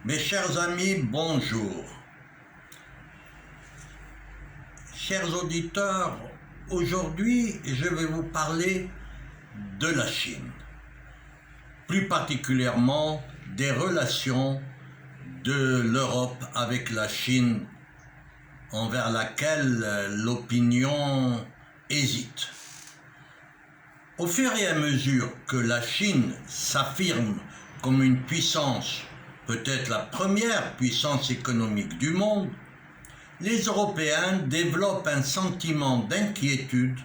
Mes chers amis, bonjour. Chers auditeurs, aujourd'hui je vais vous parler de la Chine, plus particulièrement des relations de l'Europe avec la Chine, envers laquelle l'opinion hésite. Au fur et à mesure que la Chine s'affirme comme une puissance, peut-être la première puissance économique du monde, les Européens développent un sentiment d'inquiétude,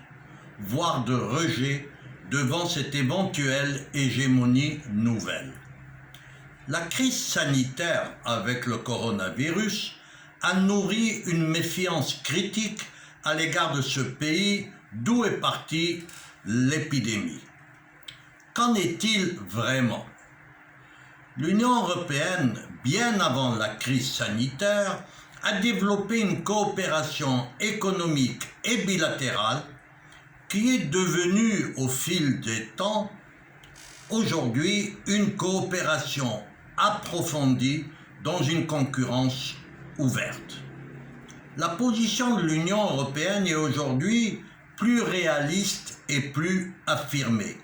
voire de rejet, devant cette éventuelle hégémonie nouvelle. La crise sanitaire avec le coronavirus a nourri une méfiance critique à l'égard de ce pays d'où est partie l'épidémie. Qu'en est-il vraiment ? L'Union européenne, bien avant la crise sanitaire, a développé une coopération économique et bilatérale qui est devenue au fil des temps aujourd'hui une coopération approfondie dans une concurrence ouverte. La position de l'Union européenne est aujourd'hui plus réaliste et plus affirmée.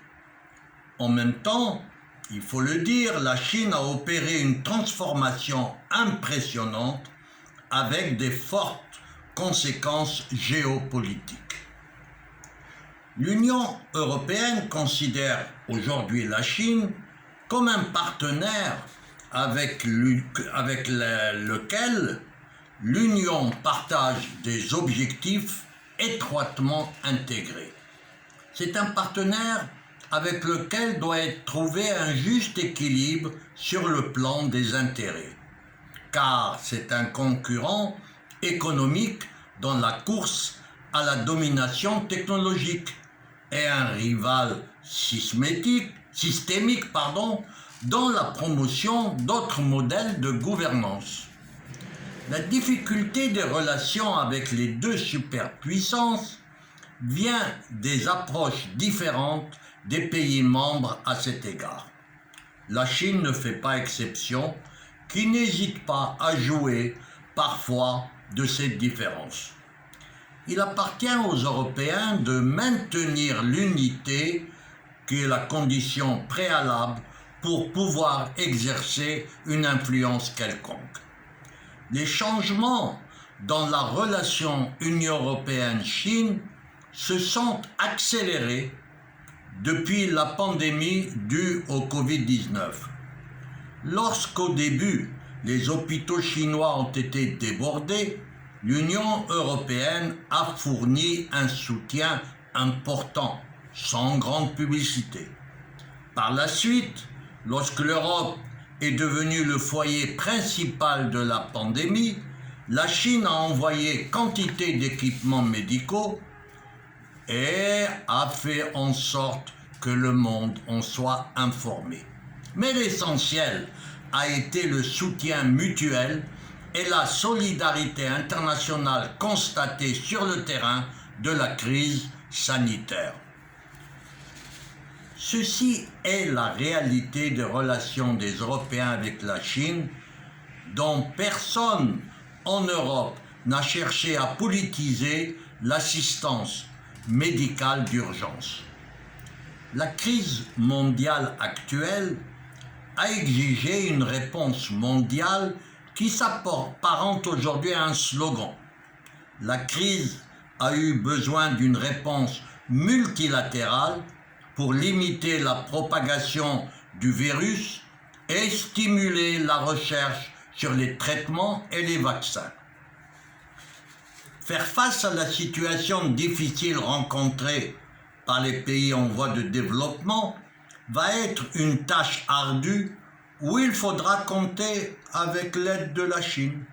En même temps, il faut le dire, la Chine a opéré une transformation impressionnante avec des fortes conséquences géopolitiques. L'Union européenne considère aujourd'hui la Chine comme un partenaire avec lequel l'Union partage des objectifs étroitement intégrés. C'est un partenaire avec lequel doit être trouvé un juste équilibre sur le plan des intérêts, car c'est un concurrent économique dans la course à la domination technologique et un rival systémique dans la promotion d'autres modèles de gouvernance. La difficulté des relations avec les deux superpuissances vient des approches différentes des pays membres à cet égard. La Chine ne fait pas exception, qui n'hésite pas à jouer parfois de cette différence. Il appartient aux Européens de maintenir l'unité qui est la condition préalable pour pouvoir exercer une influence quelconque. Les changements dans la relation Union européenne-Chine se sont accélérés depuis la pandémie due au Covid-19. Lorsqu'au début, les hôpitaux chinois ont été débordés, l'Union européenne a fourni un soutien important, sans grande publicité. Par la suite, lorsque l'Europe est devenue le foyer principal de la pandémie, la Chine a envoyé quantité d'équipements médicaux et a fait en sorte que le monde en soit informé. Mais l'essentiel a été le soutien mutuel et la solidarité internationale constatée sur le terrain de la crise sanitaire. Ceci est la réalité des relations des Européens avec la Chine, dont personne en Europe n'a cherché à politiser l'assistance médicale d'urgence. La crise mondiale actuelle a exigé une réponse mondiale qui s'apparente aujourd'hui à un slogan. La crise a eu besoin d'une réponse multilatérale pour limiter la propagation du virus et stimuler la recherche sur les traitements et les vaccins. Faire face à la situation difficile rencontrée par les pays en voie de développement va être une tâche ardue où il faudra compter avec l'aide de la Chine.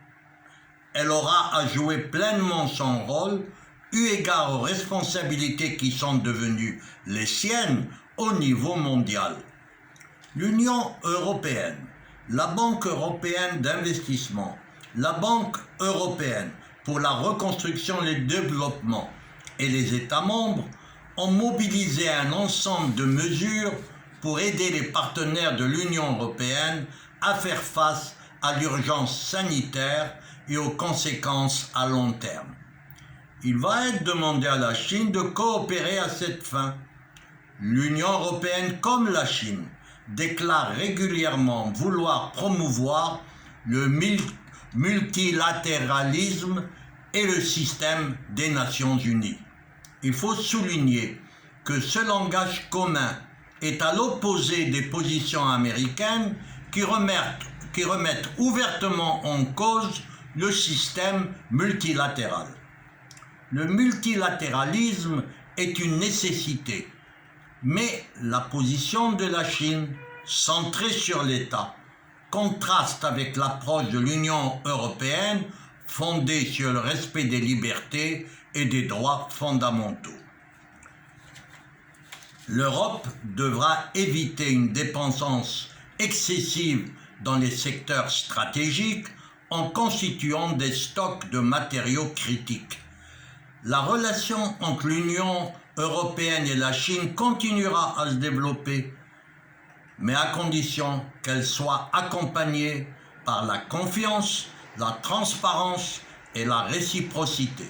Elle aura à jouer pleinement son rôle, eu égard aux responsabilités qui sont devenues les siennes au niveau mondial. L'Union européenne, la Banque européenne d'investissement, la Banque européenne pour la reconstruction et le développement et les États membres ont mobilisé un ensemble de mesures pour aider les partenaires de l'Union européenne à faire face à l'urgence sanitaire et aux conséquences à long terme. Il va être demandé à la Chine de coopérer à cette fin. L'Union européenne comme la Chine déclarent régulièrement vouloir promouvoir le multilatéralisme et le système des Nations Unies. Il faut souligner que ce langage commun est à l'opposé des positions américaines qui remettent ouvertement en cause le système multilatéral. Le multilatéralisme est une nécessité, mais la position de la Chine, centrée sur l'État, contraste avec l'approche de l'Union européenne fondée sur le respect des libertés et des droits fondamentaux. L'Europe devra éviter une dépendance excessive dans les secteurs stratégiques en constituant des stocks de matériaux critiques. La relation entre l'Union européenne et la Chine continuera à se développer, mais à condition qu'elle soit accompagnée par la confiance, la transparence et la réciprocité.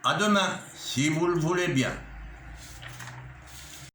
À demain, si vous le voulez bien.